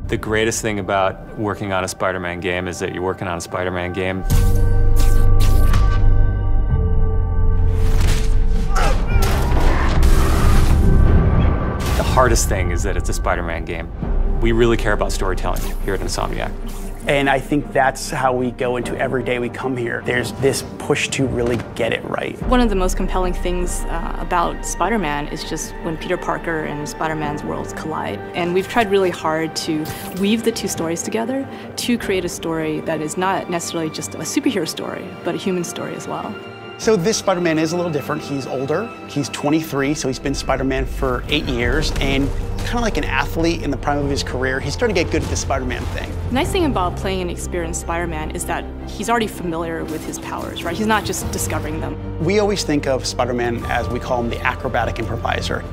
The greatest thing about working on a Spider-Man game is that you're working on a Spider-Man game. The hardest thing is that it's a Spider-Man game. We really care about storytelling here at Insomniac. And I think that's how we go into every day we come here. There's this push to really get it right. One of the most compelling things about Spider-Man is just when Peter Parker and Spider-Man's worlds collide. And we've tried really hard to weave the two stories together to create a story that is not necessarily just a superhero story, but a human story as well. So this Spider-Man is a little different. He's older, he's 23, so he's been Spider-Man for 8 years, and kind of like an athlete in the prime of his career, he's starting to get good at the Spider-Man thing. The nice thing about playing an experienced Spider-Man is that he's already familiar with his powers, right? He's not just discovering them. We always think of Spider-Man as, we call him, the acrobatic improviser.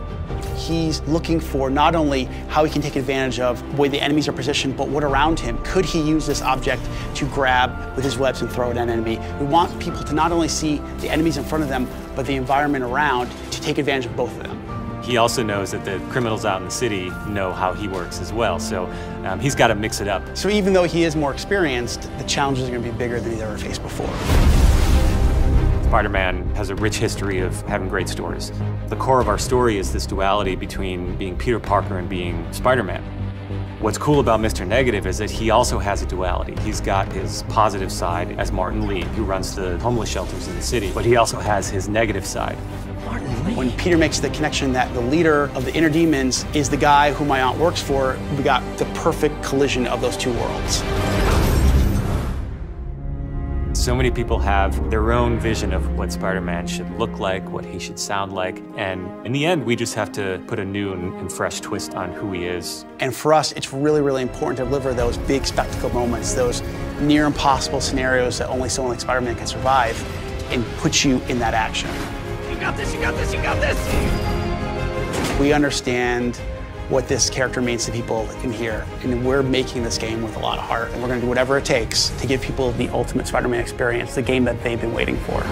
He's looking for not only how he can take advantage of the way the enemies are positioned, but what around him. Could he use this object to grab with his webs and throw at an enemy? We want people to not only see the enemies in front of them, but the environment around to take advantage of both of them. He also knows that the criminals out in the city know how he works as well, so he's got to mix it up. So even though he is more experienced, the challenges are going to be bigger than he's ever faced before. Spider-Man has a rich history of having great stories. The core of our story is this duality between being Peter Parker and being Spider-Man. What's cool about Mr. Negative is that he also has a duality. He's got his positive side as Martin Lee, who runs the homeless shelters in the city, but he also has his negative side. When Peter makes the connection that the leader of the inner demons is the guy who my aunt works for, we got the perfect collision of those two worlds. So many people have their own vision of what Spider-Man should look like, what he should sound like, and in the end, we just have to put a new and fresh twist on who he is. And for us, it's really, really important to deliver those big spectacle moments, those near impossible scenarios that only someone like Spider-Man can survive, and put you in that action. You got this, you got this, you got this! We understand what this character means to people in here, and we're making this game with a lot of heart, and we're going to do whatever it takes to give people the ultimate Spider-Man experience, the game that they've been waiting for.